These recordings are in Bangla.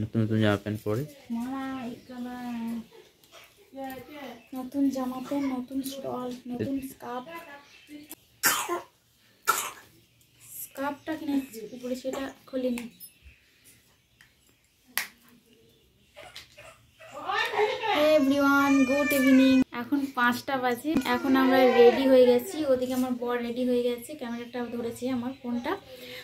নতুন নতুন জামা প্যান্ট পরে নতুন জামা প্যান্ট, নতুন স্টল, নতুন স্কার্ফটা কিনে উপরে সেটা খুলিনি। Everyone good evening. এখন 5টা বাজে। এখন আমরা রেডি হয়ে গেছি। ওদিকে আমার বর রেডি হয়ে গেছে, ক্যামেরাটা ধরেছে আমার ফোনটা।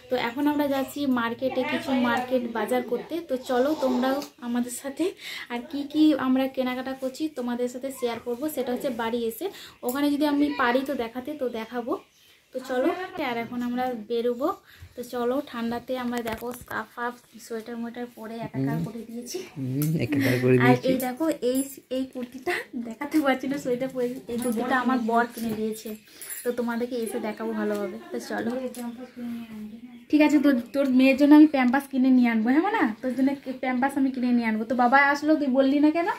তো এখন আমরা যাচ্ছি মার্কেটে, কিছু মার্কেট বাজার করতে। তো চলো তোমরাও আমাদের সাথে, আর কি কি আমরা কেনাকাটা করছি তোমাদের সাথে শেয়ার করব। সেটা হচ্ছে বাড়ি এসে, ওখানে যদি আমি পারি তো দেখাতে, তো দেখাবো। তো চলো, আর এখন আমরা বেরোবো। তো চলো, ঠান্ডাতে আমরা দেখো স্কার্ফ ফাফ সোয়েটার মোয়েটার পরে একাকার করে দিয়েছি। আর এই দেখো এই কুর্তিটা দেখাতে পারছি না, সোয়েটার পরে, এই কুর্তিটা আমার বর কিনে দিয়েছে। তো তোমাদেরকে এসে দেখাবো ভালোভাবে। তো চলো, ঠিক আছে। তোর মেয়ের জন্য আমি প্যাম্পাস কিনে নিয়ে আনবো। হ্যাঁ না, তোর জন্য প্যাম্পাস আমি কিনে নিয়ে আনবো। তো বাবা আসলো, তুই বললি না কেন?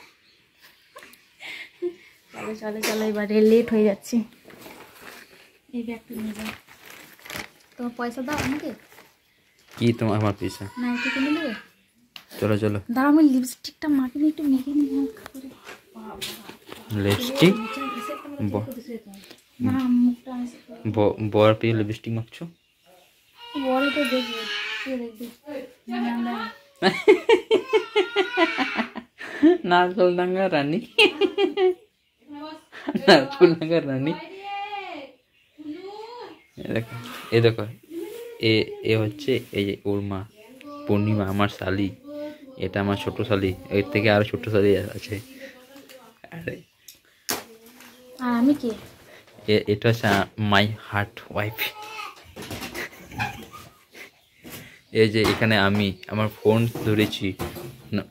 চলো চলো চলো, এবারে লেট হয়ে যাচ্ছে। এই ব্যাগটা নিয়ে যাও। তোমার পয়সা দাও আমাকে। কি তোমার আমার পয়সা? না, একটু কিনে দেবে? চলো চলো। দাঁড়াও, আমি লিপস্টিকটা মাকে একটু মেখে নিই। লিপস্টিক? না, মুখটা বর পেয়ে লিপস্টিক মাখছো? বড় তো দেখবে, কে দেখবে? নারকলডাঙ্গা রানী, নারকলডাঙ্গা রানী। এ দেখো, এ হচ্ছে এই যে ওর মা পূর্ণিমা, আমার শালি। এটা আমার ছোট শালি, এর থেকে আরো ছোট শালি আছে। আরে আর আমি কে? এটা হচ্ছে মাই হার্ট ওয়াইফ। এই যে এখানে আমি আমার ফোন ধরেছি,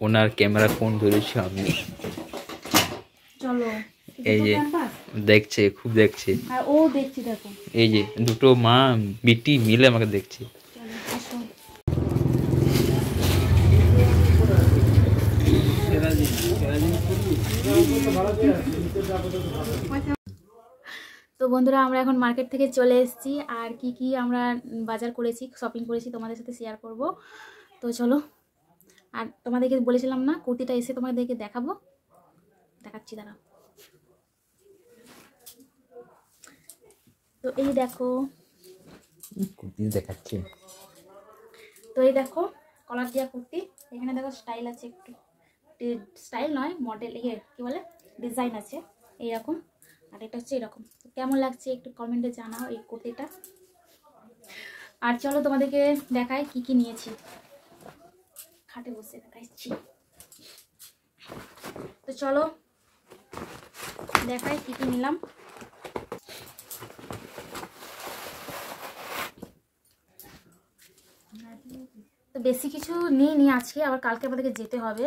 ওনার ক্যামেরা ফোন ধরেছি আমি। চলো, এই যে দেখছে, খুব দেখছে। আর ও দেখছি, দেখো এই যে দুটো মা বিটি মিলে আমাকে দেখছে। তো বন্ধুরা, আমরা এখন মার্কেট থেকে চলে এসেছি। আর কি কি আমরা বাজার করেছি, শপিং করেছি তোমাদের সাথে শেয়ার করব। তো চলো, আর তোমাদেরকে বলেছিলাম না কুর্তিটা এসে তোমাদেরকে দেখাবো, দেখাচ্ছি দাঁড়াও। তো এই দেখো কুর্তি দেখাচ্ছে। তো এই দেখো কলার দিয়া কুর্তি। এখানে দেখো স্টাইল আছে, একটু স্টাইল নয়, মডেল, ইয়ে কি বলে, ডিজাইন আছে এইরকম। আর এটা হচ্ছে এরকম। কেমন লাগছে একটু কমেন্টে জানাও এই কুর্তিটা। আর চলো তোমাদেরকে দেখাই কি কি নিয়েছি, খাটে বসে দেখাচ্ছি। তো চলো দেখাই কি কি নিলাম। তো বেশি কিছু নিয়ে আজকে, আবার কালকে আমাদেরকে যেতে হবে।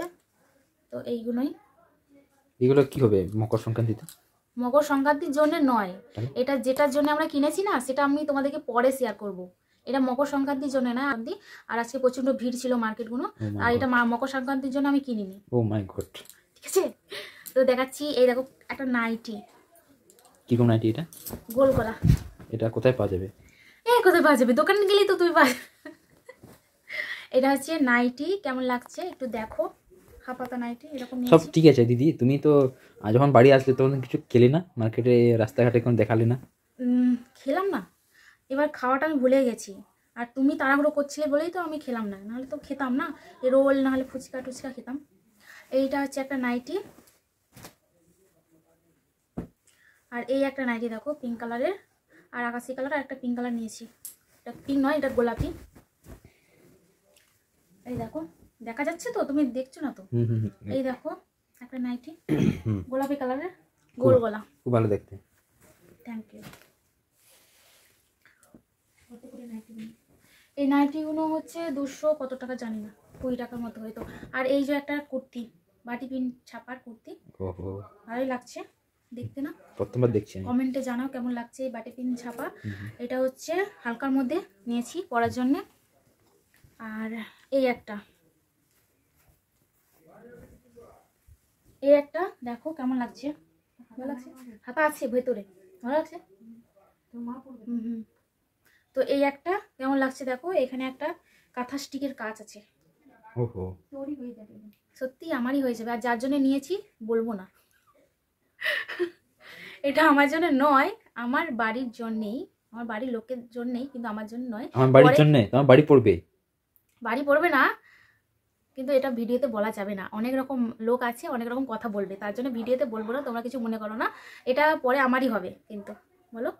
তো এইগুলোই। এগুলো কি হবে মকর সংক্রান্তিতে? মকর সংক্রান্তির জন্য নয়, এটা যেটার জন্য আমরা কিনেছি না, সেটা আমি তোমাদেরকে পরে শেয়ার করব। এটা মকর সংক্রান্তির জন্য না। আর আজকে প্রচন্ড ভিড় ছিল মার্কেটগুলো, আর এটা মকর সংক্রান্তির জন্য আমি কিনিনি। ও মাই গড। ঠিক আছে, তো দেখাচ্ছি। এই দেখো একটা নাইটি। কিরকম নাইটি এটা? গোল গলা। এটা কোথায় পাওয়া যাবে? কোথায় পাওয়া যাবে? দোকানে গেলেই তো তুমি এটা হচ্ছে নাইটি। কেমন লাগছে একটু দেখো। হাফাতা নাইটি এরকম সব ঠিক আছে দিদি, তুমি তো যখন বাড়ি আসলে তখন কিছু খেলে না, মার্কেটে রাস্তাঘাটে কোনো দেখালে না? খেলাম না, এবার খাওয়াটা আমি ভুলে গেছি। আর তুমি তাড়াহুড়ো করছিলে বলেই তো আমি খেলাম না, নাহলে তো খেতাম না। রোল নাহলে ফুচকা টুচকা খেতাম। এইটা হচ্ছে একটা নাইটি। আর এই একটা নাইটি দেখো, পিঙ্ক কালারের আর আকাশি কালার। আর একটা পিঙ্ক কালার নিয়েছি। এটা পিঙ্ক নয়, এটা গোলাপি। এই দেখো, দেখা যাচ্ছে তো? তুমি দেখছো না তো? এই দেখো একটা নাইটি, গোলাপি কালারের, গোল গলা, খুব ভালো দেখতে। Thank you. এই নাইটিগুলো হচ্ছে 200 কত টাকা জানি না, 20 টাকার মতো হয়তো। আর এই যে একটা কুর্তি, বাটি পিন ছাপার কুর্তি, ভালোই লাগছে দেখতে না? প্রথমবার দেখছি। কমেন্টে জানাও কেমন লাগছে এই বাটি পিন ছাপা। এটা হচ্ছে হালকার মধ্যে নিয়েছি পরার জন্য। আর এই একটা দেখো কেমন লাগছে, ভালো লাগছে, হাতা আছে ভেতরে, ভালো লাগছে। তো এই একটা কেমন লাগছে দেখো, এখানে একটা কাঁথা স্টিকের কাজ আছে, ওহো, তোরই হয়ে যাবে, সত্যি আমারই হয়ে যাবে। আর যার জন্য নিয়েছি বলবো না, এটা আমার জন্য নয়, আমার বাড়ির জন্যেই, আমার বাড়ির লোকের জন্যেই, কিন্তু আমার জন্য নয়। আমার বাড়ির জন্য? তোমার বাড়ি পড়বে? বাড়ি পড়বে না, কিন্তু এটা ভিডিওতে বলা যাবে না, অনেক রকম লোক আছে, অনেক রকম কথা বলবে, তার জন্য ভিডিওতে বলবো না, তোমরা কিছু মনে করো না। এটা পরে আমারই হবে কিন্তু, বলো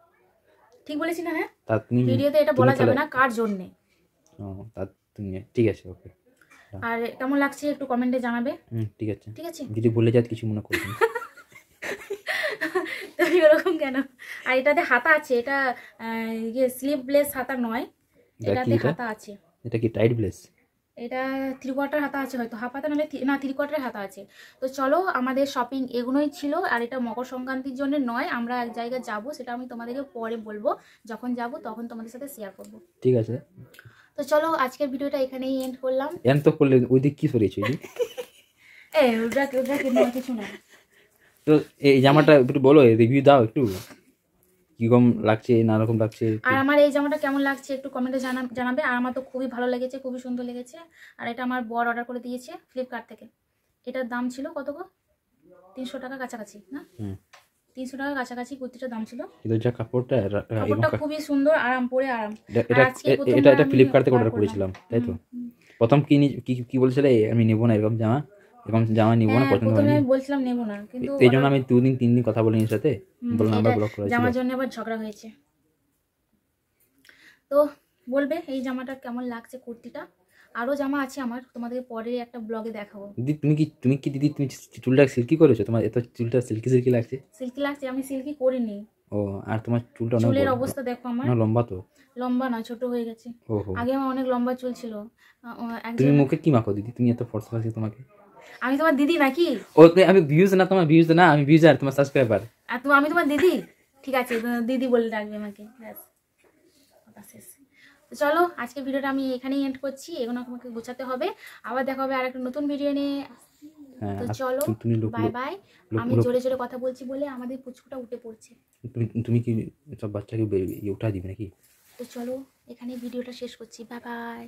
ঠিক বলেছি না? হ্যাঁ, তা তুমি ভিডিওতে এটা বলা যাবে না কার জন্যে। ও, তা তুমি ঠিক আছে, ওকে। আর কেমন লাগছে একটু কমেন্টে জানাবে। ঠিক আছে, ঠিক আছে, যদি বলে যাত কিছু মনে করবে না। তুমি ওরকম কেন? আর এটাতে হাতা আছে, এটা ইয়ে স্লিভলেস হাতা নয়, এটাতে হাতা আছে। এটা কি টাইট ব্লেস? এটা 3/4 হাতা আছে, হয়তো হাফ হাতা নাহলে না 3/4 হাতা আছে। তো চলো, আমাদের শপিং এগুলোই ছিল। আর এটা মকর সংক্রান্তির জন্য নয়, আমরা এক জায়গায় যাব, সেটা আমি তোমাদেরকে পরে বলবো, যখন যাব তখন তোমাদের সাথে শেয়ার করব। ঠিক আছে, তো চলো, আজকের ভিডিওটা এখানেই এন্ড করলাম। এন্ড তো করলে ওই দিক কি সরিয়েছো? ওটা কিছু না। তো এই জামাটা একটু বলো, রিভিউ দাও একটু, কিরকম লাগছে, না রকম লাগছে। আর আমার এই জামাটা কেমন লাগছে একটু কমেন্টে জানাবে। আর আমার তো খুবই ভালো লেগেছে, খুবই সুন্দর লেগেছে। আর এটা আমার বর অর্ডার করে দিয়েছে ফ্লিপকার্ট থেকে। এটার দাম ছিল কত গো? 300 টাকা কাছাকাছি, না 300 টাকা কাছাকাছি কুর্তিটার দাম ছিল। কিন্তু যা কাপড়টা খুবই সুন্দর, আরাম, পরে আরাম। এটা ফ্লিপকার্ট থেকে অর্ডার করেছিলাম, তাই তো? প্রথম কি বলছিলে, আমি নেবো না এরকম জামা, নিবো না, পছন্দ হয়নি। আমি বলছিলাম নেবো না, কিন্তু এই জন্য আমি 2-3 দিন কথা বলিনি এর সাথে, বললাম আবার ব্লক করেছি। জামার জন্য আবার ঝগড়া হয়েছে। তো বলবে এই জামাটা কেমন লাগছে, কুর্তিটা। আরো জামা আছে আমার, তোমাদের পরে একটা ব্লগে দেখাবো। দিদি তুমি কি দিদি তুমি চুলটা সিল্কি করেছো? তোমার এত চুলটা সিল্কি লাগছে। সিল্কি লাগছে? আমি সিল্কি করিনি। ও, আর তোমার চুলটা অনেক চুলের অবস্থা দেখো আমার। না, লম্বা তো। লম্বা না, ছোট হয়ে গেছে। আগে আমার অনেক লম্বা চুল ছিল। তুমি মুখে কি মাখো দিদি? তুমি এত ফর্সা লাগছে তোমাকে। আমি তোমার দিদি নাকি? ও, আমি ভিউজ না, তোমার ভিউজ না, আমি ভিউজার, তোমার সাবস্ক্রাইবার। আর আমি তোমার দিদি? ঠিক আছে, দিদি বলে ডাকবে আমাকে, ব্যাস কথা শেষ। তো চলো, আজকে ভিডিওটা আমি এখানেই এন্ড করছি, এগুলো আমাকে গোছাতে হবে। আবার দেখা হবে আর একটা নতুন ভিডিও নিয়ে। তো চলো, বাই বাই। আমি জোরে জোরে কথা বলছি বলে আমাদের পুচকুটা উঠে পড়ছে। তুমি কি সব বাচ্চাকে উঠা দিবে নাকি? তো চলো, এখানে ভিডিওটা শেষ করছি, বাই বাই।